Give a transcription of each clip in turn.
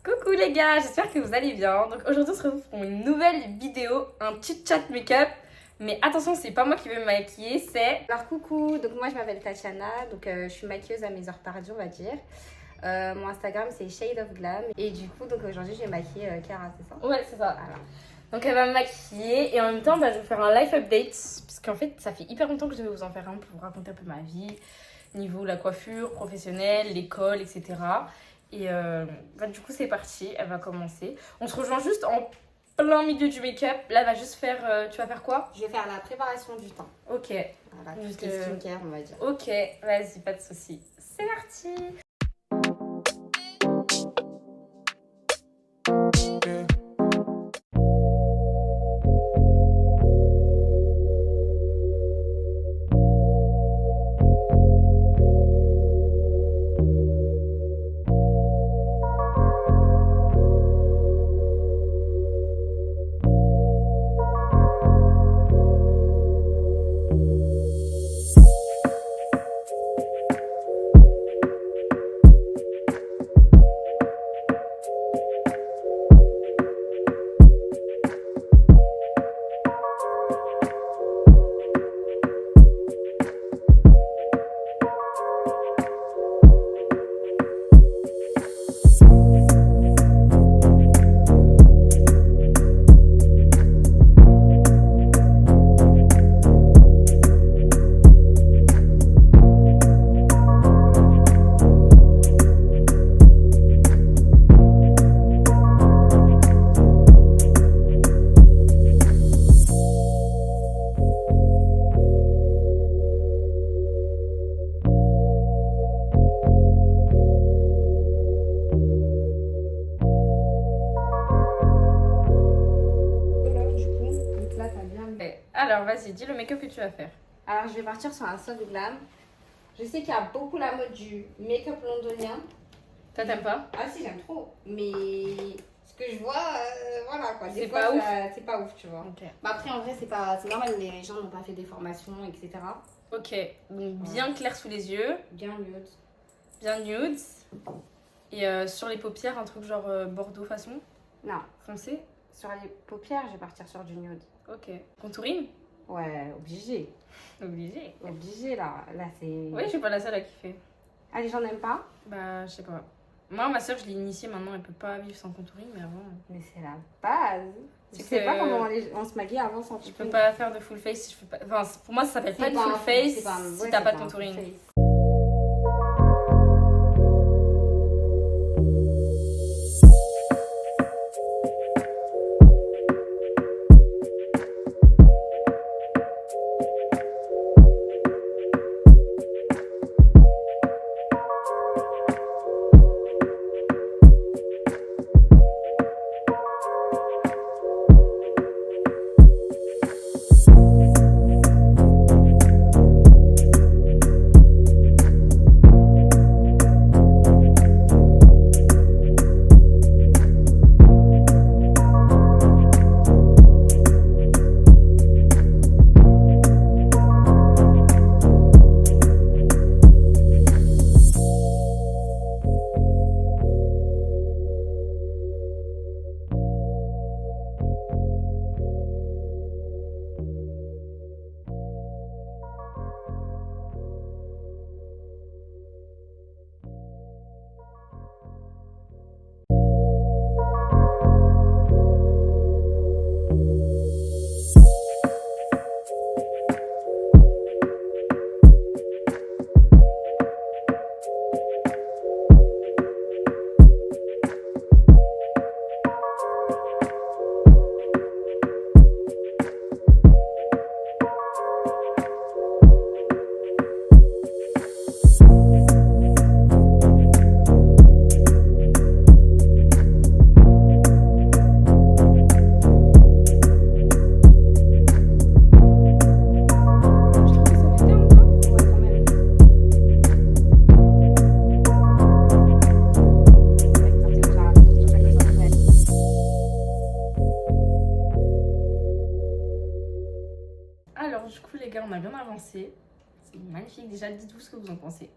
Coucou les gars, j'espère que vous allez bien. Donc aujourd'hui on se retrouve pour une nouvelle vidéo, un petit chat make-up. Mais attention, c'est pas moi qui vais me maquiller, c'est... Alors coucou, donc moi je m'appelle Tatiana, donc je suis maquilleuse à mes heures tardies on va dire. Mon Instagram c'est Shade of Glam et du coup donc aujourd'hui je vais maquiller Cara, c'est ça? Ouais, c'est ça. Voilà. Donc elle va me maquiller et en même temps je vais vous faire un life update. Parce qu'en fait ça fait hyper longtemps que je devais vous en faire un pour vous raconter un peu ma vie. Niveau la coiffure, professionnelle, l'école, etc. Et du coup c'est parti, elle va commencer. On se rejoint juste en plein milieu du make-up. Là elle va juste faire... tu vas faire quoi? Je vais faire la préparation du teint. Ok. Voilà, tout Donc, ce qui est skincare on va dire. Ok, vas-y, pas de soucis. C'est parti. Alors, vas-y, dis le make-up que tu vas faire. Alors je vais partir sur un soft glam. Je sais qu'il y a beaucoup la mode du make-up londonien. Toi, t'aimes pas? Ah si j'aime trop, mais ce que je vois, voilà quoi. Des C'est fois, pas ouf. c'est pas ouf tu vois. Ok. Bah, après en vrai c'est normal, les gens n'ont pas fait des formations etc. Ok, donc bien clair sous les yeux, Bien nude. bien nude. Et sur les paupières, un truc genre bordeaux façon Non, foncé. sur les paupières je vais partir sur du nude. Ok. Contouring? Ouais, obligé. Obligé. Obligé là. Là c'est. Oui, je suis pas la seule à kiffer. Ah, les gens n'aiment pas? Bah, je sais pas. Moi, ma soeur, je l'ai initiée maintenant, elle peut pas vivre sans contouring, mais avant. Mais c'est la base. Tu Parce sais que pas comment on se maquille avant sans Je peux contouring. pas faire de full face si je fais pas. Enfin, pour moi, ça s'appelle pas C'est une pas full un- face c'est pas un- si ouais, t'as c'est pas de un full contouring. face. gars, on a bien avancé. C'est magnifique. Déjà, dites-vous ce que vous en pensez.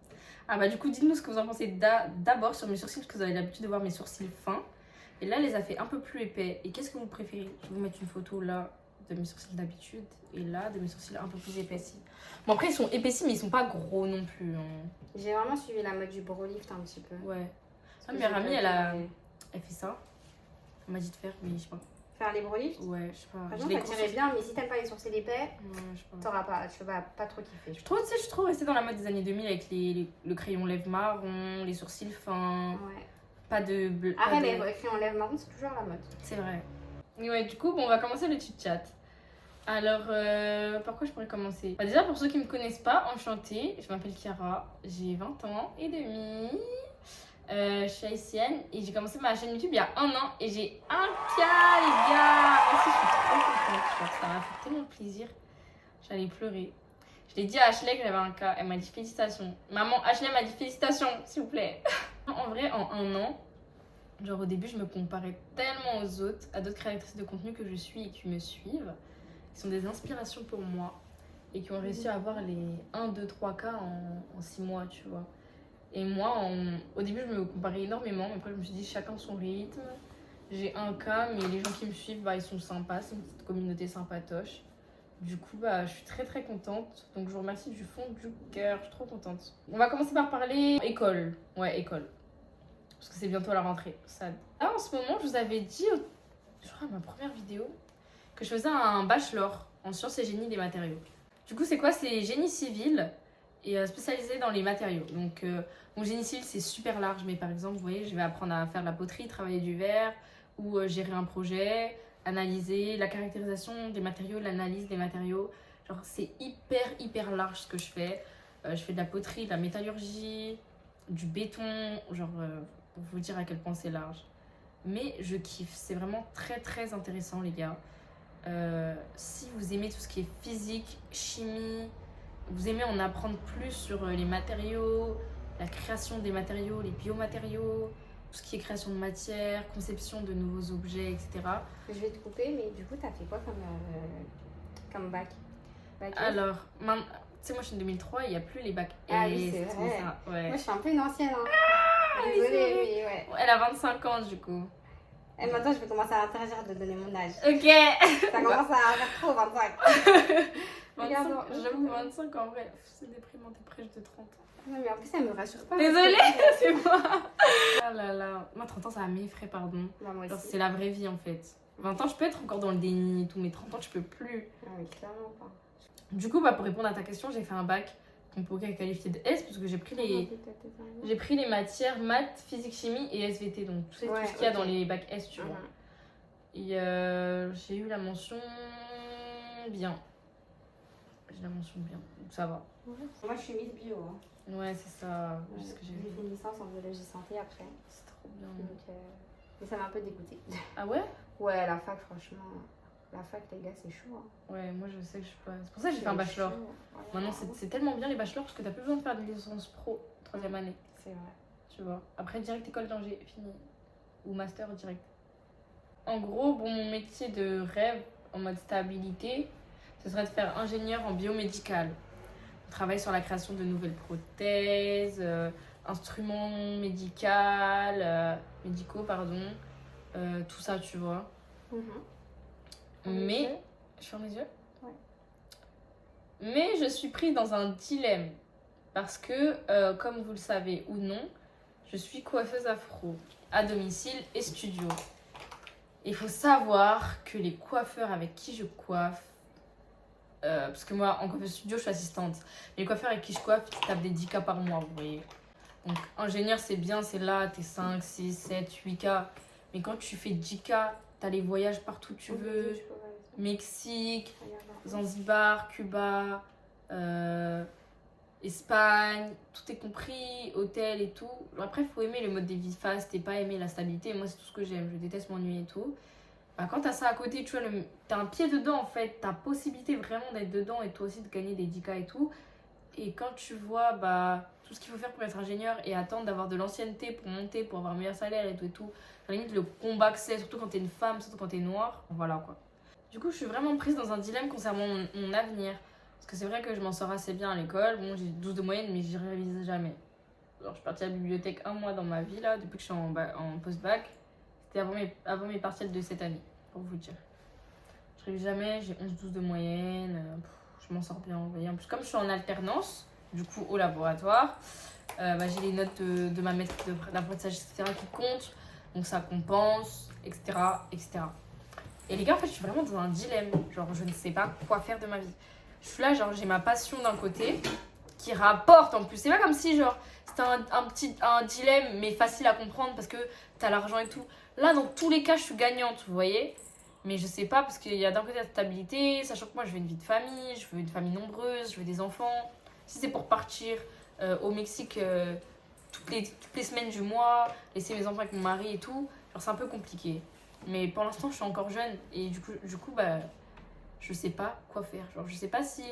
Ah bah du coup, dites-nous ce que vous en pensez d'abord sur mes sourcils, parce que vous avez l'habitude de voir mes sourcils fins. Et là, elle les a fait un peu plus épais. Et qu'est-ce que vous préférez? Je vais vous mettre une photo là de mes sourcils d'habitude et là de mes sourcils un peu plus épaissis. Bon, après, ils sont épaissis, mais ils sont pas gros non plus. Hein. J'ai vraiment suivi la mode du brow lift un petit peu. Ouais. Parce Ma que meilleure j'ai amie, elle fait ça. Elle m'a dit de faire, mais je sais pas. Faire les brow lifts? Ouais, je sais pas. Par exemple, ça tirait bien, mais si t'aimes pas les sourcils épais, Ouais, je sais pas. t'auras pas, tu vas pas trop kiffer. Je suis trop restée dans la mode des années 2000 avec le crayon lèvres marron, les sourcils fins. Ouais. Pas de bleu. Arrête, les crayons lèvres marron, c'est toujours la mode. C'est vrai. Et ouais, du coup, bon, on va commencer le chit-chat. Alors, par quoi je pourrais commencer? Bah, déjà, pour ceux qui me connaissent pas, enchantée, je m'appelle Chiara, j'ai 20 ans et demi. Je suis haïtienne et j'ai commencé ma chaîne YouTube il y a 1 an et j'ai 1K, les gars! Merci, je suis trop contente. Genre, ça m'a fait tellement plaisir. J'allais pleurer. Je l'ai dit à Ashley que j'avais 1K. Elle m'a dit félicitations. Maman, Ashley m'a dit félicitations, s'il vous plaît. En vrai, en 1 an, genre au début, je me comparais tellement aux autres, à d'autres créatrices de contenu que je suis et qui me suivent, qui sont des inspirations pour moi et qui ont réussi à avoir les 1, 2, 3K en 6 mois, tu vois. Et moi, au début, je me comparais énormément, mais après, je me suis dit chacun son rythme. J'ai 1K, mais les gens qui me suivent, bah, ils sont sympas, c'est une petite communauté sympatoche. Du coup, bah, je suis très très contente. Donc, je vous remercie du fond du cœur. Je suis trop contente. On va commencer par parler école. Ouais, école. Parce que c'est bientôt la rentrée. Ça... Là, en ce moment, je vous avais dit, je crois, à ma première vidéo, que je faisais un bachelor en sciences et génie des matériaux. Du coup, c'est quoi? C'est génie civil et spécialisé dans les matériaux. Donc, mon génie civil, c'est super large. Mais par exemple, vous voyez, je vais apprendre à faire de la poterie, travailler du verre ou gérer un projet, analyser la caractérisation des matériaux, l'analyse des matériaux. Genre, c'est hyper large ce que je fais. Je fais de la poterie, de la métallurgie, du béton, genre, pour vous dire à quel point c'est large. Mais je kiffe, c'est vraiment très intéressant, les gars. Si vous aimez tout ce qui est physique, chimie, vous aimez en apprendre plus sur les matériaux, la création des matériaux, les biomatériaux, tout ce qui est création de matière, conception de nouveaux objets, etc. Je vais te couper, mais du coup, t'as fait quoi comme bac? Alors, tu sais, moi je suis en 2003, il n'y a plus les bacs S. Ah oui, c'est vrai. Ça, ouais. Moi, je suis un peu une ancienne. Hein. Ah, Désolée, mais ouais. Elle a 25 ans du coup. Et maintenant, je vais commencer à l'interdire de donner mon âge. Ok. Ça commence à faire trop, 25. 25, j'avoue, 25 en vrai, c'est déprimant, t'es proche de 30 ans. Non, mais en plus, ça me rassure pas. Désolée, c'est moi. Ah là là, moi 30 ans ça m'effraie, pardon. Moi Genre, aussi. c'est la vraie vie en fait. 20 ans, je peux être encore dans le déni et tout, mais 30 ans, je peux plus. Ah, mais clairement pas. Du coup, bah, pour répondre à ta question, j'ai fait un bac convoqué qualifié de S parce que j'ai pris les matières maths, physique, chimie et SVT, donc tout ce qu'il y a dans les bacs S, tu vois. Et j'ai eu la mention bien. J'ai la mention bien, donc ça va. Moi, je suis Miss Bio. Hein. Ouais, c'est ça. Ouais, ce que j'ai fait une licence en biologie santé après. C'est trop bien. Donc, mais ça m'a un peu dégoûtée. Ah ouais? Ouais, la fac, franchement. La fac, les gars, c'est chaud. Hein. Ouais, moi je sais que je suis pas. C'est pour ça que j'ai fait un bachelor. Maintenant, c'est tellement bien les bachelors parce que t'as plus besoin de faire des licences pro 3e année. C'est vrai. Tu vois. Après, direct école d'ingé, fini. Ou master direct. En gros, bon, mon métier de rêve en mode stabilité, ce serait de faire ingénieur en biomédical. On travaille sur la création de nouvelles prothèses, instruments médicaux, pardon. Tout ça, tu vois. Mais, je ferme les yeux? Ouais. Mais je suis prise dans un dilemme. Parce que, comme vous le savez ou non, je suis coiffeuse afro à domicile et studio. Il faut savoir que les coiffeurs avec qui je coiffe, parce que moi, en coiffeuse studio, je suis assistante. Les coiffeurs avec qui je coiffe, ils tapent des 10K par mois, vous voyez. Donc, ingénieur, c'est bien, c'est là, t'es 5, 6, 7, 8K. Mais quand tu fais 10K, t'as les voyages partout où tu veux. Mexique, Zanzibar, Cuba, Espagne, tout est compris, hôtel et tout. Après, il faut aimer le mode de vie fast et pas aimer la stabilité. Moi, c'est tout ce que j'aime. Je déteste m'ennuyer et tout. Bah, quand t'as ça à côté, tu vois, t'as un pied dedans en fait. T'as possibilité vraiment d'être dedans et toi aussi de gagner des 10K et tout. Et quand tu vois bah, tout ce qu'il faut faire pour être ingénieur et attendre d'avoir de l'ancienneté pour monter, pour avoir un meilleur salaire et tout, à la limite, le combat que c'est, surtout quand t'es une femme, surtout quand t'es noire, voilà quoi. Du coup, je suis vraiment prise dans un dilemme concernant mon avenir. Parce que c'est vrai que je m'en sors assez bien à l'école. Bon, j'ai 12 de moyenne, mais j'y révise jamais. Alors, je suis partie à la bibliothèque 1 mois dans ma vie, là, depuis que je suis en post-bac. C'était avant mes partiels de cette année, pour vous dire. Je révise jamais, j'ai 11-12 de moyenne. Je m'en sors bien, vous voyez. En plus, comme je suis en alternance, du coup, au laboratoire, j'ai les notes de ma maître d'apprentissage, etc. qui comptent. Donc, ça compense, etc., etc. Et les gars, en fait, je suis vraiment dans un dilemme. Genre, je ne sais pas quoi faire de ma vie. Je suis là, genre, j'ai ma passion d'un côté qui rapporte en plus. C'est pas comme si, genre, c'était un dilemme, mais facile à comprendre parce que t'as l'argent et tout. Là, dans tous les cas, je suis gagnante, vous voyez. Mais je sais pas, parce qu'il y a d'un côté la stabilité, sachant que moi, je veux une vie de famille, je veux une famille nombreuse, je veux des enfants. Si c'est pour partir au Mexique toutes les semaines du mois, laisser mes enfants avec mon mari et tout, genre, c'est un peu compliqué. Mais pour l'instant, je suis encore jeune et du coup je sais pas quoi faire. Genre, je sais pas si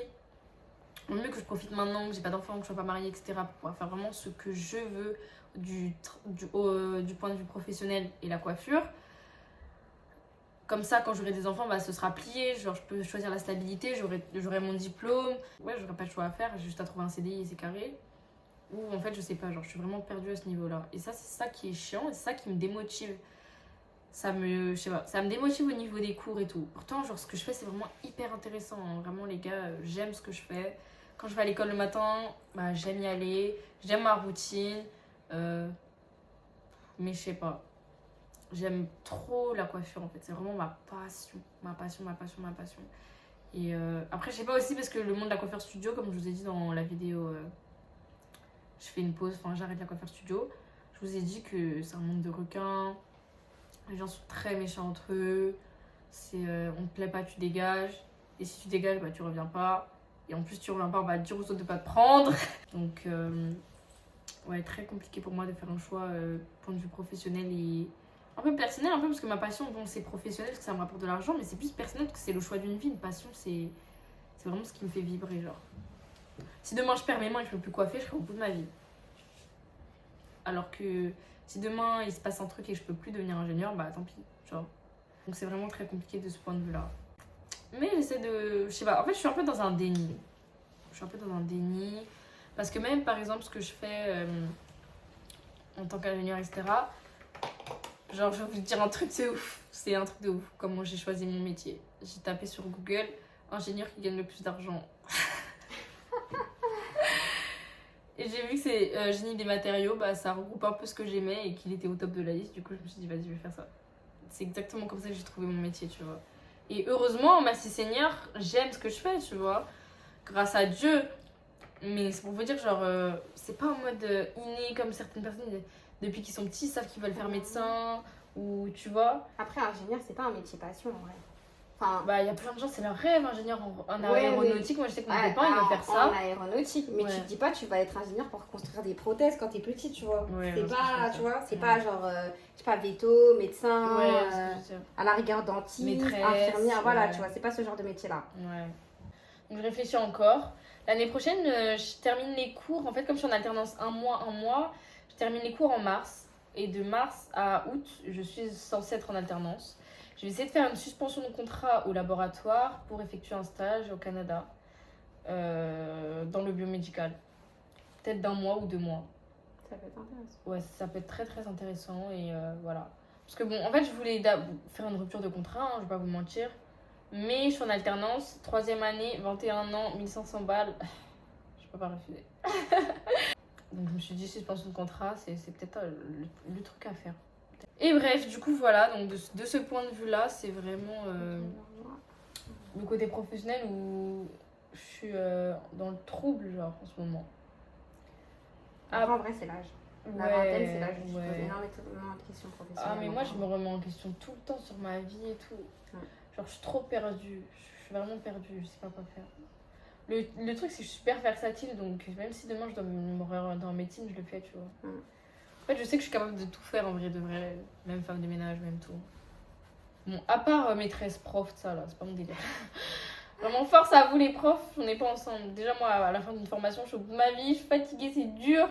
au mieux que je profite maintenant, que j'ai pas d'enfants, que je sois pas mariée, etc. pour pouvoir faire vraiment ce que je veux du point de vue professionnel et la coiffure. Comme ça, quand j'aurai des enfants, ce sera plié. Genre, je peux choisir la stabilité, j'aurai mon diplôme. Ouais, j'aurai pas de choix à faire, j'ai juste à trouver un CDI et c'est carré. Ou en fait, je sais pas, genre, je suis vraiment perdue à ce niveau-là. Et ça, c'est ça qui est chiant et c'est ça qui me démotive. Je sais pas, ça me démotive au niveau des cours et tout. Pourtant, genre, ce que je fais, c'est vraiment hyper intéressant. Hein. Vraiment, les gars, j'aime ce que je fais. Quand je vais à l'école le matin, j'aime y aller. J'aime ma routine. Mais je sais pas. J'aime trop la coiffure, en fait. C'est vraiment ma passion. Ma passion, ma passion, ma passion. Et après, je sais pas aussi parce que le monde de la coiffure studio, comme je vous ai dit dans la vidéo, je fais une pause, j'arrête la coiffure studio. Je vous ai dit que c'est un monde de requins. Les gens sont très méchants entre eux. On te plaît pas, tu dégages. Et si tu dégages, tu reviens pas. Et en plus, tu reviens pas, on va dire aux autres de pas te prendre. Donc, ouais, très compliqué pour moi de faire un choix point de vue professionnel et un peu personnel, un peu parce que ma passion, bon, c'est professionnel parce que ça me rapporte de l'argent, mais c'est plus personnel parce que c'est le choix d'une vie. Une passion, c'est vraiment ce qui me fait vibrer, genre. Si demain je perds mes mains et que je peux plus coiffer, je serai au bout de ma vie. Alors que si demain il se passe un truc et que je peux plus devenir ingénieur, tant pis, genre. Donc c'est vraiment très compliqué de ce point de vue-là. Mais j'essaie de... Je sais pas, en fait je suis un peu dans un déni. Parce que même par exemple ce que je fais en tant qu'ingénieur, etc. Genre je vais vous dire un truc de ouf. C'est un truc de ouf, comment j'ai choisi mon métier. J'ai tapé sur Google, ingénieur qui gagne le plus d'argent. Et j'ai vu que c'est génie des matériaux, ça regroupe un peu ce que j'aimais et qu'il était au top de la liste. Du coup, je me suis dit, vas-y, je vais faire ça. C'est exactement comme ça que j'ai trouvé mon métier, tu vois. Et heureusement, merci Seigneur, j'aime ce que je fais, tu vois. Grâce à Dieu. Mais c'est pour vous dire, genre, c'est pas en mode inné comme certaines personnes, depuis qu'ils sont petits, savent qu'ils veulent faire médecin ou tu vois. Après, ingénieur, c'est pas un métier passion en vrai. Il y a plein de gens, c'est leur rêve, ingénieur en aéronautique. Moi, je sais que mon copain, il veut faire ça. En aéronautique, mais tu te dis pas, tu vas être ingénieur pour construire des prothèses quand t'es petit, tu vois. C'est pas, tu vois, c'est pas genre, je sais pas, veto, médecin, à la rigueur dentiste, maîtresse, infirmière, voilà, tu vois, c'est pas ce genre de métier-là. Ouais. Donc, je réfléchis encore. L'année prochaine, je termine les cours. En fait, comme je suis en alternance un mois, je termine les cours en mars. Et de mars à août, je suis censée être en alternance. Je vais essayer de faire une suspension de contrat au laboratoire pour effectuer un stage au Canada dans le biomédical. Peut-être d'un mois ou 2 mois. Ça peut être intéressant. Ouais, ça peut être très très intéressant et voilà. Parce que bon, en fait, je voulais faire une rupture de contrat, je vais pas vous mentir. Mais je suis en alternance, 3e année, 21 ans, 1500 balles. Je peux pas refuser. Donc je me suis dit, suspension de contrat, c'est peut-être le truc à faire. Et bref, du coup, voilà, donc de ce point de vue-là, c'est vraiment le côté professionnel où je suis dans le trouble, genre, en ce moment. En vrai, c'est l'âge. La vingtaine, c'est l'âge où je pose énormément de questions professionnelles. Ah, mais moi, je me remets en question tout le temps sur ma vie et tout. Genre, je suis trop perdue. Je suis vraiment perdue, je sais pas quoi faire. Le truc, c'est que je suis super versatile, donc même si demain je dois me orienter en médecine, je le fais, tu vois. En fait, je sais que je suis capable de tout faire en vrai de vrai, même femme de ménage, même tout. Bon, à part maîtresse, prof, ça là, c'est pas mon délire. Vraiment, force à vous les profs, on n'est pas ensemble. Déjà, moi, à la fin d'une formation, je suis au bout de ma vie, je suis fatiguée, c'est dur.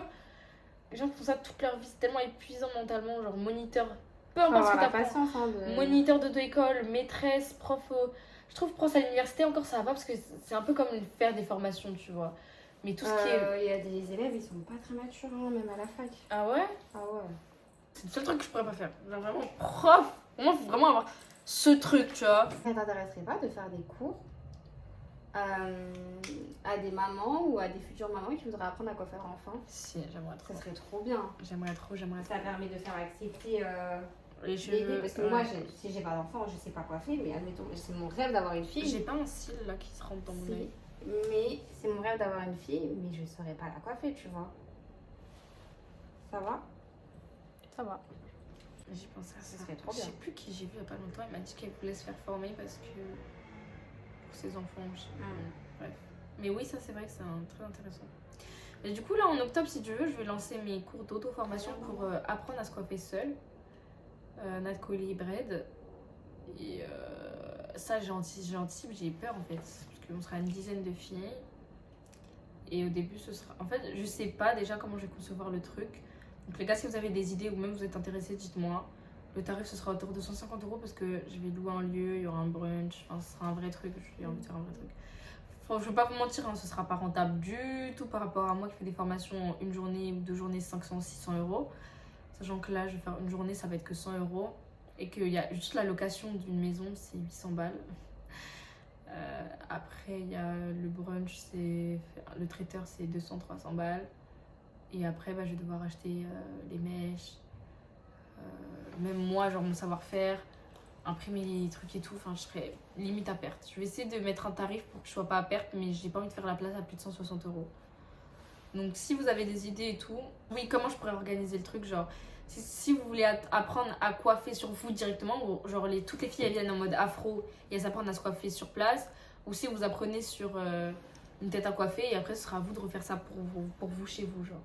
Les gens font ça toute leur vie, c'est tellement épuisant mentalement, genre moniteur. Peu importe ce que t'apprends. Moniteur d'auto-école, maîtresse, prof. Je trouve prof à l'université encore ça va parce que c'est un peu comme faire des formations, tu vois. Mais tout ce qui est. Il y a des élèves, ils sont pas très matures, même à la fac. Ah ouais? Ah ouais. C'est le seul truc que je pourrais pas faire. Genre vraiment prof. Moi, faut vraiment avoir ce truc, tu vois. Ça t'intéresserait pas de faire des cours à des mamans ou à des futures mamans qui voudraient apprendre à quoi faire enfant? Si, j'aimerais trop. Ça serait trop bien. J'aimerais trop. Ça permet de faire accepter Les l'aider. cheveux. Parce que moi, si j'ai pas d'enfant, je sais pas coiffer, mais admettons, c'est mon rêve d'avoir une fille. J'ai pas un cil là qui se rentre dans mon œil. Mais c'est mon rêve d'avoir une fille, mais je saurais pas la coiffer, tu vois. Ça va? Ça va. J'y pensais à ça. Ça serait trop bien. Je sais plus qui j'ai vu il y a pas longtemps. Elle m'a dit qu'elle voulait se faire former parce que. Pour ses enfants. Bref. Mais oui, ça c'est vrai que c'est très intéressant. Et du coup, là en octobre, si tu veux, je vais lancer mes cours d'auto-formation pour apprendre à se coiffer seule. Nat Collie Braid. Et ça, j'anticipe, j'ai peur en fait. Parce qu'on sera une dizaine de filles. Et au début, ce sera. En fait, je sais pas déjà comment je vais concevoir le truc. Donc, les gars, si vous avez des idées ou même vous êtes intéressés, dites-moi. Le tarif, ce sera autour de 150 € parce que je vais louer un lieu, il y aura un brunch. Enfin, ce sera un vrai truc. J'ai envie de faire un vrai truc. Enfin, je veux pas vous mentir, hein, ce sera pas rentable du tout par rapport à moi qui fais des formations une journée ou 2 journées 500, 600 €. Sachant que là, je vais faire une journée, ça va être que 100 €. Et qu'il y a juste la location d'une maison, c'est 800 balles. Après, il y a le brunch, le traiteur, c'est 200-300 balles. Et après, je vais devoir acheter les mèches. Même moi, genre mon savoir-faire, imprimer les trucs et tout. Enfin, je serais limite à perte. Je vais essayer de mettre un tarif pour que je sois pas à perte, mais j'ai pas envie de faire la place à plus de 160 €. Donc, si vous avez des idées et tout, oui, comment je pourrais organiser le truc, genre. Si vous voulez apprendre à coiffer sur vous directement, genre toutes les filles elles viennent en mode afro et elles apprennent à se coiffer sur place, ou si vous apprenez sur une tête à coiffer et après ce sera à vous de refaire ça pour vous chez vous, genre.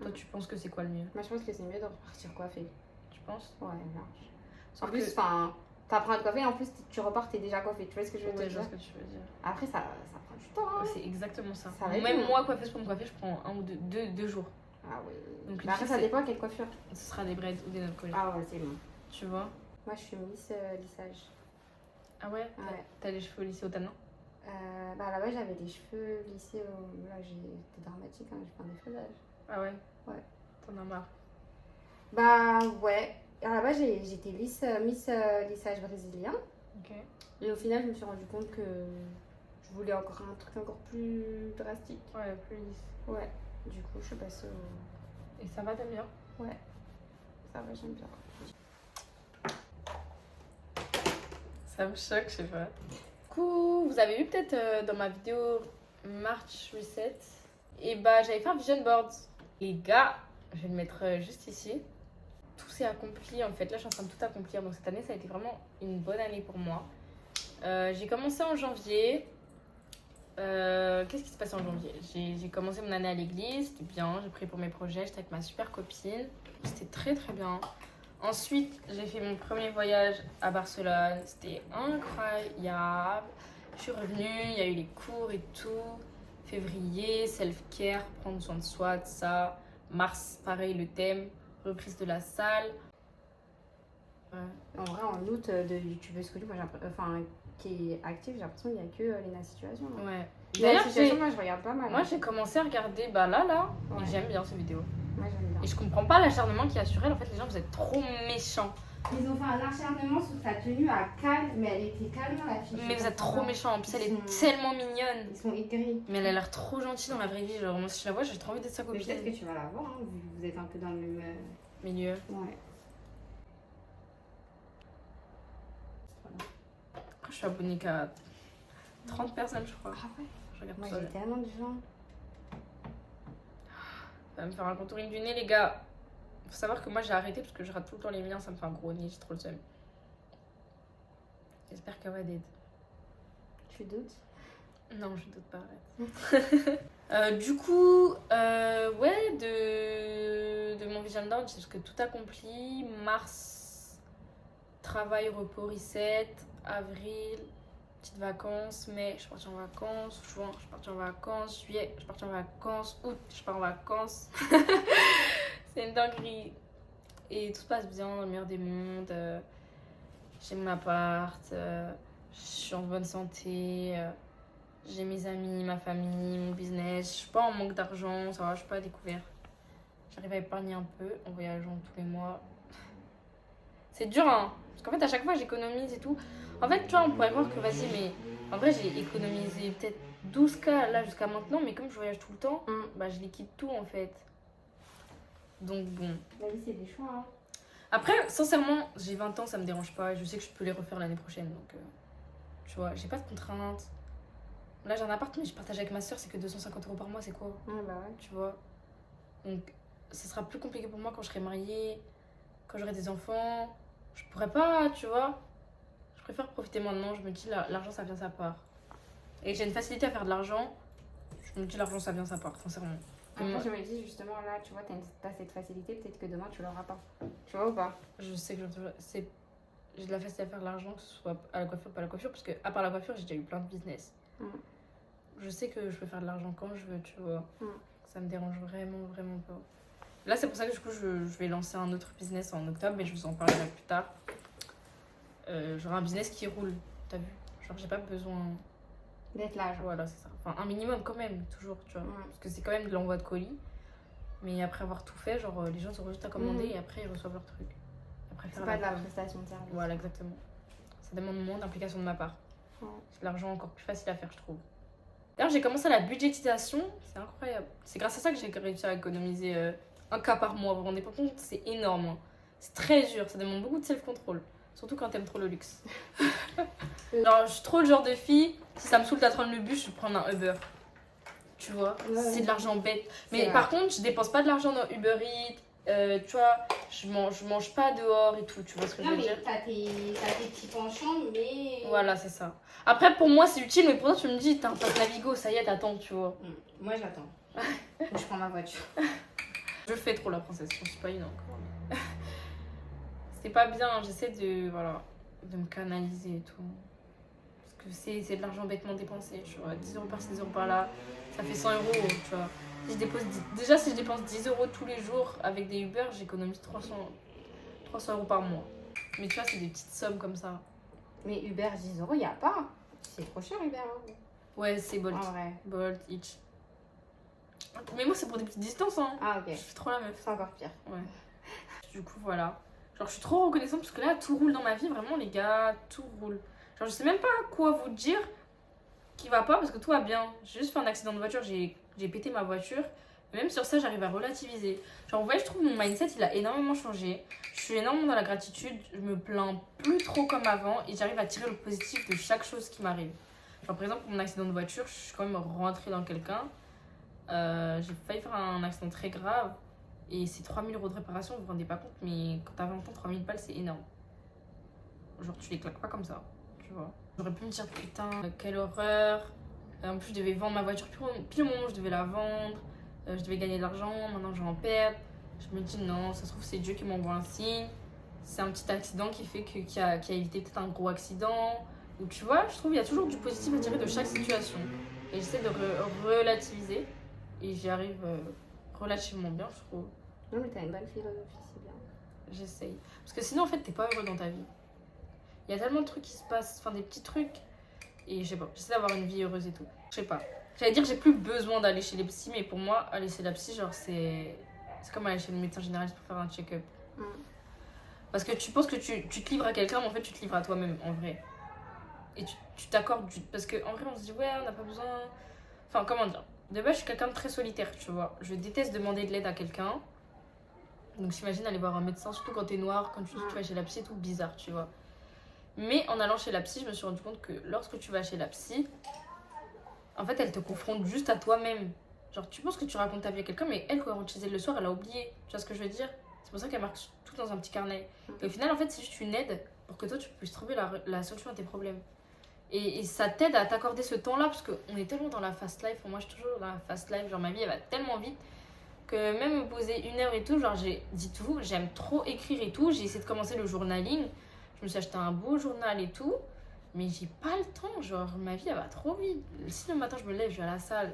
Toi, tu penses que c'est quoi le mieux? Moi, je pense que c'est mieux de repartir coiffée. Tu penses? Ouais, large. Sauf En plus, t'apprends à te coiffer, en plus tu repars, t'es déjà coiffée. Tu vois ce que je veux te je dire? vois ce que tu veux dire. Après, ça prend du temps. Hein. C'est exactement ça. Ça va être Même long. moi, coiffeuse pour me coiffer, je prends 1 ou 2 jours. Ah oui. Donc, Mais après, ça dépend quelle coiffure. Ce sera des braids ou des nails collés. Ah ouais, c'est long. Tu vois? Moi, je suis Miss lissage. Ah ouais? T'as les cheveux lissés au tanin? Là-bas, j'avais les cheveux lissés. Là, j'étais dramatique, hein, j'ai fait un défaisage. Ah ouais? Ouais. T'en as marre? Ouais. Là-bas, j'étais Miss lissage brésilien. Ok. Et au final, je me suis rendu compte que je voulais encore un truc encore plus drastique. Ouais, plus lisse. Ouais. Du coup, je suis passée au... Et ça va, t'aimes bien? Ouais. Ça va, j'aime bien. Ça me choque, je sais pas. Du coup, vous avez vu peut-être dans ma vidéo March Reset, et j'avais fait un vision board. Les gars, je vais le mettre juste ici. Tout s'est accompli en fait. Là, je suis en train de tout accomplir. Donc cette année, ça a été vraiment une bonne année pour moi. J'ai commencé en janvier. Qu'est-ce qui s'est passé en janvier? J'ai commencé mon année à l'église, c'était bien, j'ai prié pour mes projets, j'étais avec ma super copine, c'était très très bien. Ensuite, j'ai fait mon premier voyage à Barcelone, c'était incroyable. Je suis revenue, il y a eu les cours et tout. Février, self-care, prendre soin de soi, de ça. Mars, pareil, le thème, reprise de la salle. Ouais. En vrai, en août, de YouTubeuse connue, moi, qui est active, j'ai l'impression qu'il n'y a que Léna Situation. Hein. Ouais. D'ailleurs, Situation, moi, je regarde pas mal. Moi, j'ai commencé à regarder là, Ouais. et j'aime bien ces vidéos. Moi, j'aime bien. Et je comprends pas l'acharnement qu'il y a sur elle. En fait, les gens, vous êtes trop méchants. Ils ont fait un acharnement sur ta tenue à Cannes, mais elle était calme, la fille. Mais vous êtes trop méchants. En plus, elle est tellement mignonne. Ils sont aigris. Mais elle a l'air trop gentille dans la vraie vie. Genre, moi, si je la vois, j'ai trop envie d'être sa Mais copine. peut-être que tu vas la voir, hein, vu que vous êtes un peu dans le même milieu. Ouais. Après, je suis abonnée qu'à 30 personnes, je crois. Ah ouais. Je regarde Moi, tout ça. j'ai tellement de gens. Ça va me faire un contouring du nez, les gars. Faut savoir que moi, j'ai arrêté parce que je rate tout le temps les miens. Ça me fait un gros nez, j'ai trop le seum. J'espère qu'elle va d'aide. Tu doutes? Non, je doute pas, arrête. Du coup, ouais, de mon vision board, j'ai que tout accompli. Mars, travail, repos, reset. Avril, petites vacances. Mai, je suis partie en vacances. Juin, je suis partie en vacances. Juillet, je suis partie en vacances. Août, je pars en vacances. C'est une dinguerie. Et tout se passe bien, dans le meilleur des mondes. J'ai mon appart. Je suis en bonne santé. J'ai mes amis, ma famille, mon business. Je suis pas en manque d'argent, ça va, je suis pas à découvert. J'arrive à épargner un peu en voyageant tous les mois. C'est dur, hein. Parce qu'en fait, à chaque fois, j'économise et tout. En fait, tu vois, on pourrait croire que vas-y, mais en vrai, j'ai économisé peut-être 12K là jusqu'à maintenant, mais comme je voyage tout le temps, bah je liquide tout en fait. Donc bon. La vie, c'est des choix, hein. Après, sincèrement, j'ai 20 ans, ça me dérange pas. Je sais que je peux les refaire l'année prochaine. Donc, tu vois, j'ai pas de contraintes. Là, j'ai un appart, mais je partage avec ma soeur, c'est que 250 € par mois, c'est quoi? Bah ouais. Tu vois. Donc, ce sera plus compliqué pour moi quand je serai mariée, quand j'aurai des enfants. Je pourrais pas, tu vois. Je préfère profiter maintenant. Je me dis, l'argent, ça vient, ça part. Et j'ai une facilité à faire de l'argent. Je me dis, l'argent, ça vient, ça part, sincèrement. Après, je me dis justement, là, tu vois, t'as cette facilité, peut-être que demain, tu l'auras pas. Tu vois ou pas? Je sais que j'ai de la facilité à faire de l'argent, que ce soit à la coiffure ou pas à la coiffure, parce que à part la coiffure, j'ai déjà eu plein de business. Je sais que je peux faire de l'argent quand je veux, tu vois. Ça me dérange vraiment, vraiment pas. Là, c'est pour ça que du coup, je vais lancer un autre business en octobre, mais je vous en parlerai plus tard. J'aurai un business qui roule, t'as vu? Genre, j'ai pas besoin d'être là, genre. Voilà, c'est ça. Enfin, un minimum quand même, toujours, tu vois. Parce que c'est quand même de l'envoi de colis. Mais après avoir tout fait, genre, les gens auront juste à commander et après, ils reçoivent leur truc. Après, c'est pas de la prestation de service. Voilà, exactement. Ça demande moins d'implication de ma part. C'est de l'argent encore plus facile à faire, je trouve. D'ailleurs, j'ai commencé la budgétisation, c'est incroyable. C'est grâce à ça que j'ai réussi à économiser 1K par mois. Vous vous rendez pas compte, c'est énorme. Hein. C'est très dur, ça demande beaucoup de self-control. Surtout quand t'aimes trop le luxe. Genre, je suis trop le genre de fille, si ça me saoule d'attendre le bus, je vais prendre un Uber. Tu vois, c'est de l'argent bête. Mais par contre, je dépense pas de l'argent dans Uber Eats. Tu vois, je mange pas dehors et tout, tu vois ce que je veux dire. T'as tes petits penchants, mais... Voilà, c'est ça. Après, pour moi, c'est utile, mais pour toi, tu me dis, t'as un passe Navigo, ça y est, t'attends, tu vois. Moi, j'attends. Je prends ma voiture. Je fais trop la princesse, je suis pas une encore. C'est pas bien, j'essaie de, voilà, de me canaliser et tout. Parce que c'est de l'argent bêtement dépensé, tu vois. 10 € par-ci, 10 € par-là, ça fait 100 €, tu vois. Déjà, si je dépense 10 € tous les jours avec des Uber, j'économise 300 € par mois. Mais tu vois, c'est des petites sommes comme ça. Mais Uber, 10 €, y a pas. C'est trop cher, Uber. Ouais, c'est Bolt. En vrai. Bolt, Hitch. Mais moi, c'est pour des petites distances, hein. Ah, ok. Je fais trop la meuf. C'est encore pire. Ouais. Du coup, voilà. Genre, je suis trop reconnaissante parce que là, tout roule dans ma vie, vraiment, les gars, tout roule. Genre, je sais même pas quoi vous dire qui va pas parce que tout va bien. J'ai juste fait un accident de voiture, j'ai pété ma voiture. Et même sur ça, j'arrive à relativiser. Genre, vous voyez, je trouve mon mindset, il a énormément changé. Je suis énormément dans la gratitude, je me plains plus trop comme avant et j'arrive à tirer le positif de chaque chose qui m'arrive. Genre, par exemple, mon accident de voiture, je suis quand même rentrée dans quelqu'un. J'ai failli faire un accident très grave. Et c'est 3 000 € de réparation, vous vous rendez pas compte, mais quand t'as 20 ans, 3 000 balles, c'est énorme. Genre, tu les claques pas comme ça, tu vois. J'aurais pu me dire, putain, quelle horreur. En plus, je devais vendre ma voiture pile au moment où je devais la vendre. Je devais gagner de l'argent, maintenant je vais en perdre. Je me dis, non, ça se trouve, c'est Dieu qui m'envoie un signe. C'est un petit accident qui a évité peut-être un gros accident. Ou tu vois, je trouve qu'il y a toujours du positif à tirer de chaque situation. Et j'essaie de relativiser. Et j'y arrive relativement bien, je trouve. Non, mais t'as une bonne philosophie, c'est bien. J'essaye. Parce que sinon, en fait, t'es pas heureux dans ta vie. Il y a tellement de trucs qui se passent, enfin des petits trucs. Et je sais pas, j'essaie d'avoir une vie heureuse et tout. Je sais pas. J'allais dire que j'ai plus besoin d'aller chez les psys, mais pour moi, aller chez la psy, genre, c'est comme aller chez le médecin généraliste pour faire un check-up. Parce que tu penses que tu te livres à quelqu'un, mais en fait, tu te livres à toi-même, en vrai. Et tu t'accordes du... Parce qu'en vrai, on se dit, ouais, on n'a pas besoin... Enfin, comment dire? De base, je suis quelqu'un de très solitaire, tu vois. Je déteste demander de l'aide à quelqu'un. Donc, j'imagine aller voir un médecin, surtout quand t'es noir, quand tu vas chez la psy, c'est tout bizarre, tu vois. Mais en allant chez la psy, je me suis rendu compte que lorsque tu vas chez la psy, en fait, elle te confronte juste à toi-même. Genre, tu penses que tu racontes ta vie à quelqu'un, mais elle, quand elle rentre chez elle le soir, elle a oublié. Tu vois ce que je veux dire? C'est pour ça qu'elle marque tout dans un petit carnet. Et au final, en fait, c'est juste une aide pour que toi, tu puisses trouver la solution à tes problèmes. Et ça t'aide à t'accorder ce temps-là, parce qu'on est tellement dans la fast life. Moi, je suis toujours dans la fast life. Genre, ma vie, elle va tellement vite que même me poser 1 heure et tout, genre, dites-vous, j'aime trop écrire et tout. J'ai essayé de commencer le journaling. Je me suis acheté un beau journal et tout. Mais j'ai pas le temps, genre, ma vie, elle va trop vite. Si le matin, je me lève, je vais à la salle,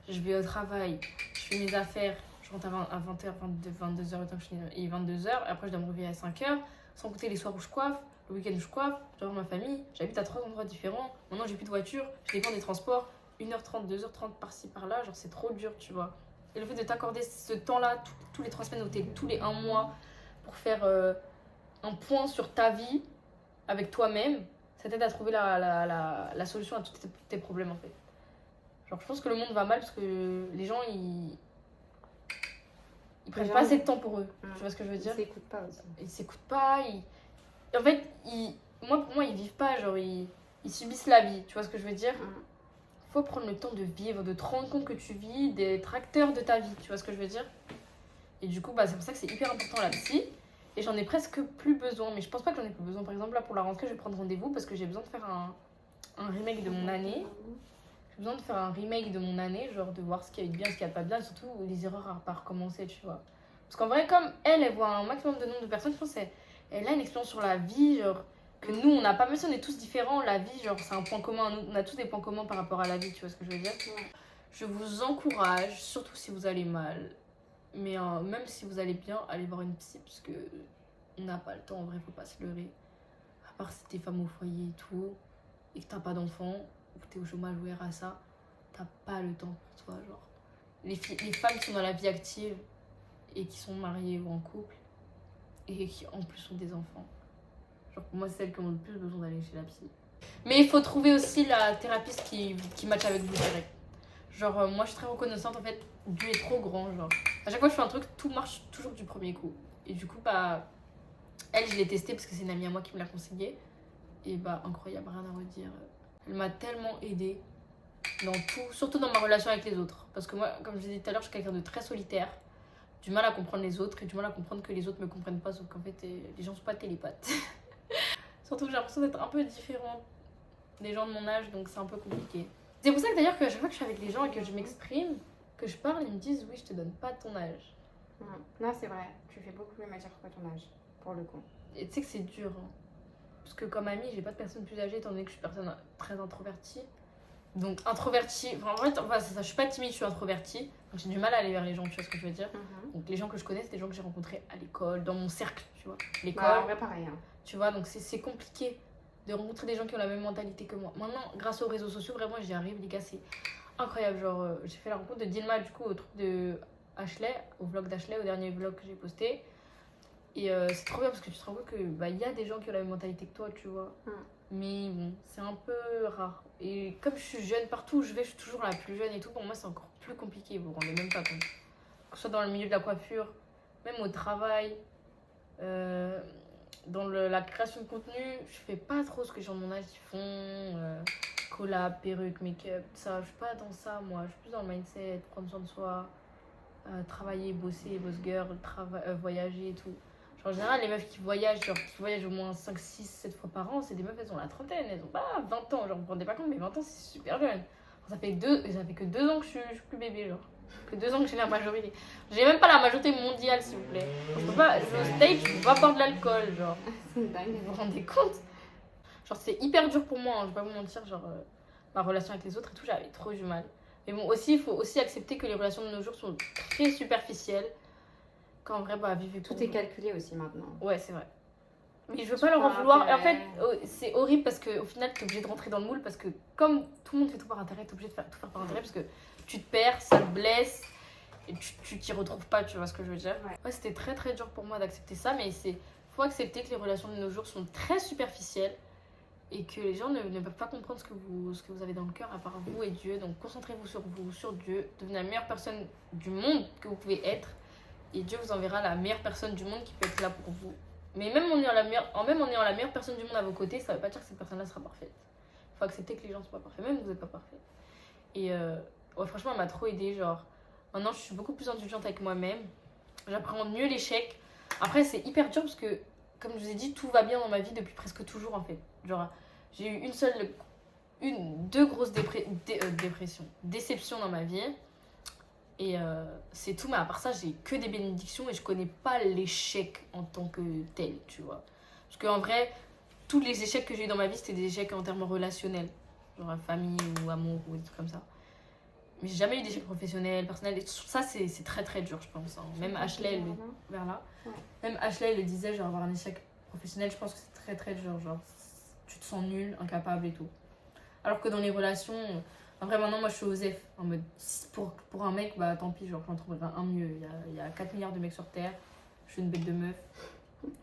je vais au travail, je fais mes affaires, je rentre à 20h, 22h, et 22h, après, je dois me réveiller à 5h, sans compter les soirs où je coiffe, le week-end où je coiffe, je dois voir ma famille, j'habite à 3 endroits différents, maintenant, j'ai plus de voiture, je dépends des transports, 1h30, 2h30 par-ci, par-là, genre, c'est trop dur, tu vois. Et le fait de t'accorder ce temps-là, tous les 3 semaines ou tous les 1 mois, pour faire un point sur ta vie avec toi-même, ça t'aide à trouver la solution à tous tes problèmes en fait. Genre, je pense que le monde va mal parce que les gens, ils prennent pas assez de temps pour eux. Tu vois ce que je veux dire? Ils s'écoutent pas aussi. Ils s'écoutent pas. En fait, pour moi, ils vivent pas. Genre, ils subissent la vie. Tu vois ce que je veux dire? Faut prendre le temps de vivre, de te rendre compte que tu vis, d'être acteur de ta vie. Tu vois ce que je veux dire? Et du coup, c'est pour ça que c'est hyper important la psy. Et j'en ai presque plus besoin. Mais je pense pas que j'en ai plus besoin. Par exemple, là, pour la rentrée, je vais prendre rendez-vous parce que j'ai besoin de faire un remake de mon année. J'ai besoin de faire un remake de mon année, genre de voir ce qu'il y a eu de bien, ce qu'il y a pas de bien, et surtout les erreurs à pas recommencer, tu vois. Parce qu'en vrai, comme elle voit un maximum de nombre de personnes, je pense qu'elle a une expérience sur la vie, genre, que nous, on n'a pas, même si on est tous différents, la vie, genre, c'est un point commun, on a tous des points communs par rapport à la vie, tu vois ce que je veux dire? Je vous encourage, surtout si vous allez mal, mais même si vous allez bien, allez voir une psy, parce que on n'a pas le temps, en vrai, faut pas se leurrer. À part si t'es femme au foyer et tout, et que t'as pas d'enfant, ou t'es au chômage ou RSA, t'as pas le temps pour toi, genre. Les femmes qui sont dans la vie active et qui sont mariées ou en couple et qui en plus ont des enfants. Genre pour moi, c'est celles qui ont le plus besoin d'aller chez la psy. Mais il faut trouver aussi la thérapeute qui match avec vous direct. Genre moi je suis très reconnaissante en fait, Dieu est trop grand, genre. À chaque fois que je fais un truc, tout marche toujours du premier coup. Et du coup, elle je l'ai testée parce que c'est une amie à moi qui me l'a conseillé. Et incroyable, rien à redire. Elle m'a tellement aidée dans tout, surtout dans ma relation avec les autres. Parce que moi, comme je l'ai dit tout à l'heure, je suis quelqu'un de très solitaire, du mal à comprendre les autres et du mal à comprendre que les autres me comprennent pas, sauf qu'en fait, les gens sont pas télépathes. Surtout que j'ai l'impression d'être un peu différente des gens de mon âge, donc c'est un peu compliqué. C'est pour ça que d'ailleurs, que à chaque fois que je suis avec les gens et que je m'exprime, que je parle, ils me disent oui, je te donne pas ton âge. Non, c'est vrai, tu fais beaucoup plus mature que ton âge, pour le coup. Et tu sais que c'est dur, hein. Parce que comme amie, j'ai pas de personne plus âgée étant donné que je suis personne très introvertie. Donc introvertie, en fait, c'est ça, je suis pas timide, je suis introvertie. Donc j'ai du mal à aller vers les gens, tu vois ce que je veux dire. Donc les gens que je connais, c'est des gens que j'ai rencontrés à l'école, dans mon cercle, tu vois. L'école. En vrai, pareil. Hein. Tu vois, donc c'est compliqué de rencontrer des gens qui ont la même mentalité que moi. Maintenant, grâce aux réseaux sociaux, vraiment, j'y arrive, les gars, c'est incroyable. Genre, j'ai fait la rencontre de Dilma, du coup, au truc de Ashley, au vlog d'Ashley, au dernier vlog que j'ai posté. Et c'est trop bien parce que tu te rends compte que y a des gens qui ont la même mentalité que toi, tu vois. Mais bon, c'est un peu rare. Et comme je suis jeune, partout où je vais, je suis toujours la plus jeune et tout. Pour moi, c'est encore plus compliqué. Vous vous rendez même pas compte. Que ce soit dans le milieu de la coiffure, même au travail, dans la création de contenu, je fais pas trop ce que les gens de mon âge font. Collab, perruque, make-up, ça. Je suis pas dans ça, moi. Je suis plus dans le mindset, prendre soin de soi, travailler, bosser, boss girl, voyager et tout. Genre, en général, les meufs qui voyagent au moins 5, 6, 7 fois par an, c'est des meufs, elles ont la trentaine, elles ont pas 20 ans. Genre, vous vous rendez pas compte, mais 20 ans, c'est super jeune. Ça fait que 2 ans que je suis plus bébé, genre. Que 2 ans que j'ai la majorité. J'ai même pas la majorité mondiale, s'il vous plaît. Je peux pas, je vais au stage, je peux pas boire de l'alcool, genre. C'est dingue. Vous vous rendez compte? Genre, c'est hyper dur pour moi, hein, je vais pas vous mentir, genre, ma relation avec les autres et tout, j'avais trop du mal. Mais bon, aussi, il faut aussi accepter que les relations de nos jours sont très superficielles. Qu'en vrai, vivez tout est calculé aussi maintenant. Ouais, c'est vrai. Mais je veux pas leur en vouloir. Et en fait, c'est horrible parce qu'au final, t'es obligé de rentrer dans le moule parce que comme tout le monde fait tout par intérêt, t'es obligé de tout faire par intérêt parce que tu te perds, ça te blesse et tu t'y retrouves pas, tu vois ce que je veux dire. Ouais, c'était très très dur pour moi d'accepter ça, mais faut accepter que les relations de nos jours sont très superficielles et que les gens ne peuvent pas comprendre ce que vous avez dans le cœur à part vous et Dieu. Donc concentrez-vous, sur Dieu, devenez la meilleure personne du monde que vous pouvez être. Et Dieu vous enverra la meilleure personne du monde qui peut être là pour vous. Mais même en ayant la meilleure personne du monde à vos côtés, ça veut pas dire que cette personne-là sera parfaite. Il faut accepter que les gens sont pas parfaits, même vous n'êtes pas parfait. Et franchement, elle m'a trop aidée. Genre, maintenant, je suis beaucoup plus indulgente avec moi-même. J'apprends mieux l'échec. Après, c'est hyper dur parce que, comme je vous ai dit, tout va bien dans ma vie depuis presque toujours en fait. Genre, j'ai eu deux grosses déceptions dans ma vie. Et c'est tout, mais à part ça, j'ai que des bénédictions et je connais pas l'échec en tant que tel, tu vois. Parce qu'en vrai, tous les échecs que j'ai eu dans ma vie, c'était des échecs en termes relationnels. Genre famille ou amour ou des trucs comme ça. Mais j'ai jamais eu d'échecs professionnels, personnels. Et ça, c'est très très dur, je pense. Hein. Même Ashley, Même Ashley le disait, genre avoir un échec professionnel, je pense que c'est très très dur. Genre, tu te sens nul, incapable et tout. Alors que dans les relations, En vrai, maintenant, moi, je suis Osef. En mode, pour un mec, bah tant pis, genre, j'en trouverai un mieux. Il y a 4 milliards de mecs sur Terre. Je suis une bête de meuf.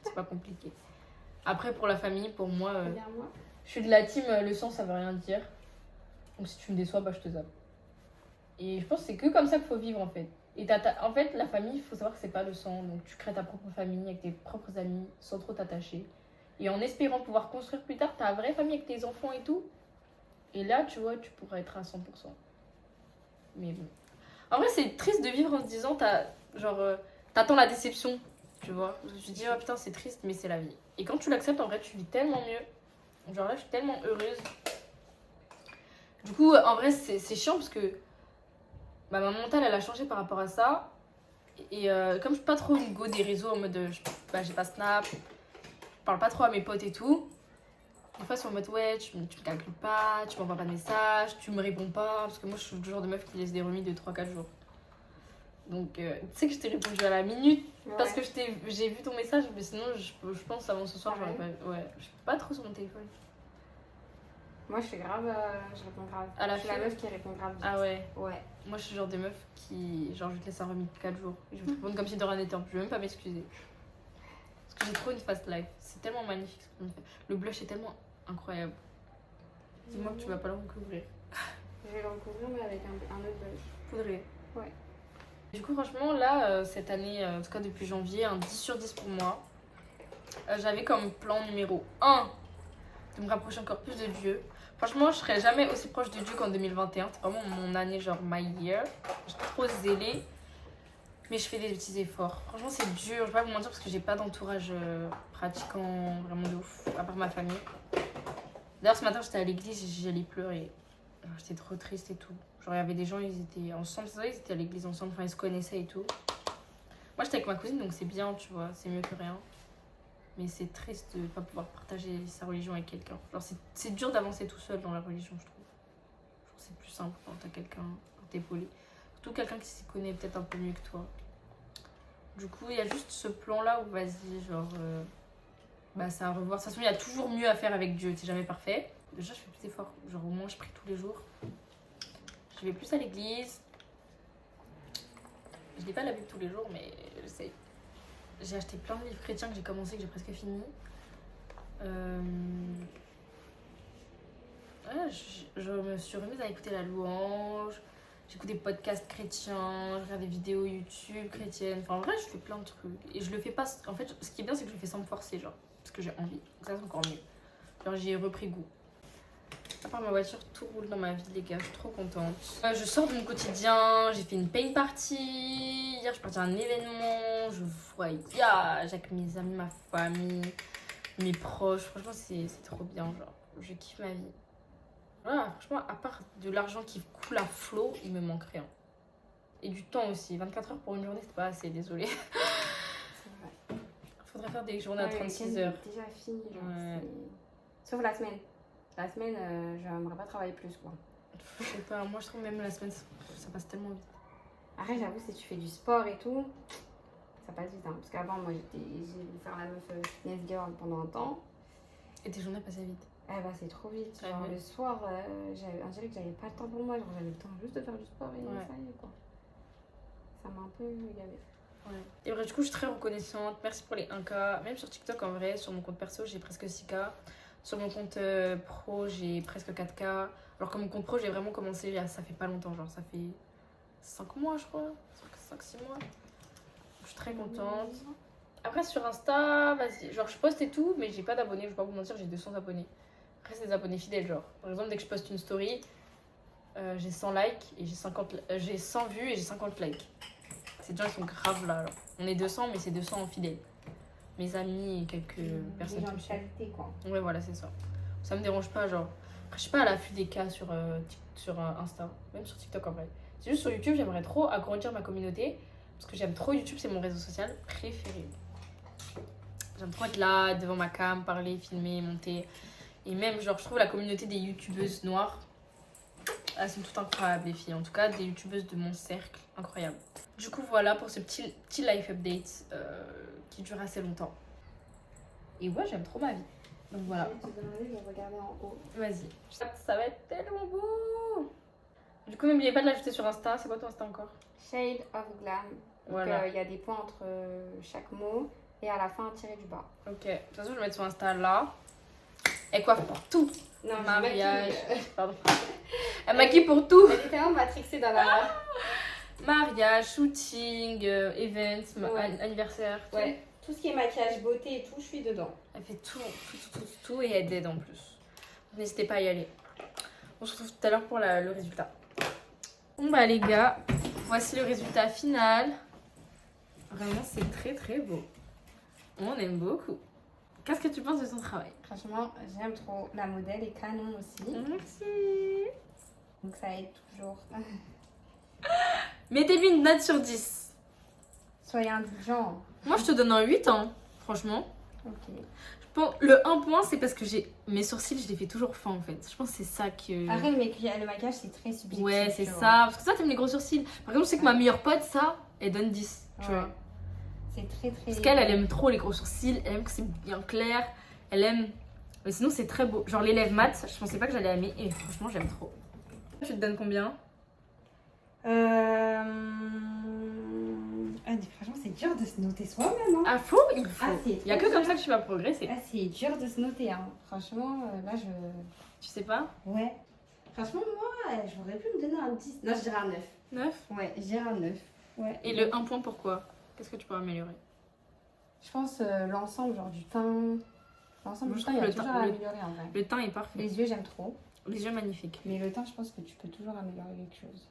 C'est pas compliqué. Après, pour la famille, pour moi, je suis de la team, le sang, ça veut rien dire. Donc, si tu me déçois, bah, je te zappe. Et je pense que c'est que comme ça qu'il faut vivre, en fait. Et en fait, la famille, il faut savoir que c'est pas le sang. Donc, tu crées ta propre famille avec tes propres amis, sans trop t'attacher. Et en espérant pouvoir construire plus tard ta vraie famille avec tes enfants et tout. Et là, tu vois, tu pourras être à 100%. Mais bon. En vrai, c'est triste de vivre en se disant, t'attends la déception, tu vois. Je me dis, oh putain, c'est triste, mais c'est la vie. Et quand tu l'acceptes, en vrai, tu vis tellement mieux. Genre là, je suis tellement heureuse. Du coup, en vrai, c'est chiant parce que bah, ma mentale, elle a changé par rapport à ça. Et comme je suis pas trop une go des réseaux, en mode, j'ai pas Snap, je parle pas trop à mes potes et tout. Des fois, c'est en mode, ouais, tu me calcules pas, tu m'envoies pas de messages, tu me réponds pas. Parce que moi, je suis le genre de meuf qui laisse des remis de 3-4 jours. Donc, tu sais que je t'ai répondu à la minute parce que j'ai vu ton message, mais sinon, je pense avant ce soir, j'aurais pas. Ouais, je suis pas trop sur mon téléphone. Moi, je suis grave, je réponds grave. Je suis la meuf qui répond grave vite. Ah ouais? Ouais. Moi, je suis le genre de meuf qui, genre, je te laisse un remis de 4 jours. Et je vais te répondre comme si de rien n'était. Je vais même pas m'excuser. Parce que j'ai trop une fast life. C'est tellement magnifique ce qu'on fait. Le blush est tellement incroyable. Dis-moi que tu vas pas le recouvrir. Je vais le recouvrir, mais avec un autre blush. Faudrait. Ouais. Du coup, franchement, là, cette année, en tout cas depuis janvier, un 10 sur 10 pour moi. J'avais comme plan numéro 1 de me rapprocher encore plus de Dieu. Franchement, je serais jamais aussi proche de Dieu qu'en 2021. C'est vraiment mon année, genre my year. Je suis trop zélée. Mais je fais des petits efforts. Franchement, c'est dur. Je vais pas vous mentir parce que j'ai pas d'entourage pratiquant vraiment de ouf, à part ma famille. D'ailleurs, ce matin, j'étais à l'église, j'allais pleurer. J'étais trop triste et tout. Genre, il y avait des gens, ils étaient ensemble. C'est vrai, ils étaient à l'église ensemble, enfin, ils se connaissaient et tout. Moi, j'étais avec ma cousine, donc c'est bien, tu vois, c'est mieux que rien. Mais c'est triste de pas pouvoir partager sa religion avec quelqu'un. Genre, c'est dur d'avancer tout seul dans la religion, je trouve. Je trouve que c'est plus simple quand t'as quelqu'un à t'épauler. Surtout quelqu'un qui s'y connaît peut-être un peu mieux que toi. Du coup, il y a juste ce plan-là où vas-y, genre, bah, ça à revoir. De toute façon, il y a toujours mieux à faire avec Dieu, c'est jamais parfait. Déjà, je fais plus d'efforts. Genre, au moins, je prie tous les jours. Je vais plus à l'église. Je lis pas la Bible tous les jours, mais j'essaie. J'ai acheté plein de livres chrétiens que j'ai commencé, que j'ai presque fini. Ouais, je me suis remise à écouter la louange. J'écoute des podcasts chrétiens, je regarde des vidéos YouTube chrétiennes. Enfin, en vrai, je fais plein de trucs. Et je le fais pas. En fait, ce qui est bien, c'est que je le fais sans me forcer, genre. Parce que j'ai envie. Donc, ça, c'est encore mieux. Genre, j'y ai repris goût. À part ma voiture, tout roule dans ma vie, les gars. Je suis trop contente. Je sors de mon quotidien. J'ai fait une paint party. Hier, je suis partie à un événement. Je voyage avec mes amis, ma famille, mes proches. Franchement, c'est trop bien. Genre, je kiffe ma vie. Voilà, franchement, à part de l'argent qui coule à flot, il me manque rien. Et du temps aussi. 24 heures pour une journée, c'est pas assez, désolée. C'est vrai. Faudrait faire des journées à 36 heures. Déjà fini, genre. Ouais. Sauf la semaine. La semaine, j'aimerais pas travailler plus, quoi. Je sais pas, moi je trouve même la semaine, ça passe tellement vite. Après, j'avoue, si tu fais du sport et tout, ça passe vite. Hein. Parce qu'avant, moi, j'ai voulu faire la meuf fitness girl pendant un temps. Et tes journées passaient vite. Eh bah, c'est trop vite. Ouais, Genre, ouais. le soir, on dirait que j'avais pas le temps pour moi. Genre, j'avais le temps juste de faire du sport et Ouais. ça y est, quoi. Ça m'a un peu gavé. Ouais. Et bref, du coup, je suis très reconnaissante. Merci pour les 1K. Même sur TikTok, en vrai, sur mon compte perso, j'ai presque 6K. Sur mon compte pro, j'ai presque 4K. Alors que mon compte pro, j'ai vraiment commencé, ça fait pas longtemps. Genre, ça fait 5 mois, je crois. 5-6 mois. Je suis très contente. Après, sur Insta, vas-y. Genre, je poste et tout, mais j'ai pas d'abonnés. Je vais pas vous mentir, j'ai 200 abonnés. Après, c'est des abonnés fidèles, genre. Par exemple, dès que je poste une story, j'ai 100 likes et j'ai 100 vues et j'ai 50 likes. Ces gens, ils sont grave là. Alors. On est 200, mais c'est 200 fidèles. Mes amis et quelques personnes. Des gens qui de me suivent. qualité, quoi. Ouais, voilà, c'est ça. Ça me dérange pas, genre. Après, je suis pas à l'affût des cas sur Insta, même sur TikTok en vrai. C'est juste sur YouTube, j'aimerais trop agrandir ma communauté. Parce que j'aime trop YouTube, c'est mon réseau social préféré. J'aime trop être là, devant ma cam, parler, filmer, monter. Et même, genre, je trouve la communauté des youtubeuses noires, elles sont toutes incroyables, les filles. En tout cas, des youtubeuses de mon cercle, incroyable. Du coup, voilà pour ce petit life update qui dure assez longtemps. Et ouais, j'aime trop ma vie. Donc voilà. Je vais te demander de regarder en haut. Vas-y. Ça va être tellement beau. Du coup, n'oubliez pas de l'ajouter sur Insta. C'est quoi ton Insta encore? Shade of Glam. Donc Voilà. il y a des points entre chaque mot et à la fin un tiré du bas. Ok. De toute façon, je vais mettre son Insta là. Elle coiffe pour tout. Non, Mariage. Pardon. Elle maquille pour tout. Elle est tellement matrixée dans la... Mariage, shooting, events, Ouais. anniversaire. Tout. Ouais, tout ce qui est maquillage, beauté et tout, je suis dedans. Elle fait tout et elle aide en plus. N'hésitez pas à y aller. On se retrouve tout à l'heure pour le résultat. Bon bah les gars, voici le résultat final. Vraiment c'est très très beau. On aime beaucoup. Qu'est-ce que tu penses de son travail? Franchement, j'aime trop. La modèle est canon aussi. Merci. Donc ça aide toujours. Mettez-lui une note sur 10. Soyez indulgents. Moi je te donne un 8 hein, franchement. Ok. Bon, le 1 point c'est parce que mes sourcils je les fais toujours fins en fait. Je pense que c'est ça que... Après, le maquillage, c'est très subjectif. Ouais c'est tu vois. ça. Parce que ça t'aimes les gros sourcils. Par exemple je sais que ma meilleure pote ça, elle donne 10. Tu Ouais. vois. C'est très très... Parce qu'elle aime trop les gros sourcils, elle aime que c'est bien clair, elle aime... Mais sinon c'est très beau. Genre les lèvres mat, je pensais pas que j'allais aimer et franchement j'aime trop. Tu te donnes combien? Franchement, c'est dur de se noter soi-même. Hein. Ah faut? Il faut. Ah, c'est Il y a trop que comme dur. ça que tu vas progresser. Ah, c'est dur de se noter. Hein. Franchement, là, je... Tu sais pas? Ouais. Franchement, moi, j'aurais pu me donner un 10. Non, je dirais un 9. 9? Ouais, je dirais un 9. Ouais. Et le 1 point pourquoi? Qu'est-ce que tu pourrais améliorer? Je pense l'ensemble, genre du teint. L'ensemble Moi, du je teint, il y trouve a le toujours teint- à le- améliorer en vrai. Le teint est parfait. Les yeux, j'aime trop. Les yeux magnifiques. Mais le teint, je pense que tu peux toujours améliorer quelque chose.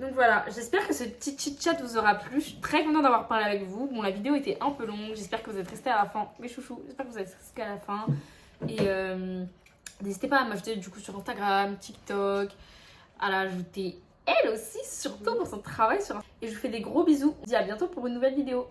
Donc voilà, j'espère que ce petit chit-chat vous aura plu. Je suis très contente d'avoir parlé avec vous. Bon, la vidéo était un peu longue. J'espère que vous êtes restés à la fin. Mes chouchous, j'espère que vous êtes restés à la fin. Et n'hésitez pas à m'ajouter du coup sur Instagram, TikTok, à l'ajouter elle aussi, surtout pour son travail sur... Et je vous fais des gros bisous. Je vous dis à bientôt pour une nouvelle vidéo.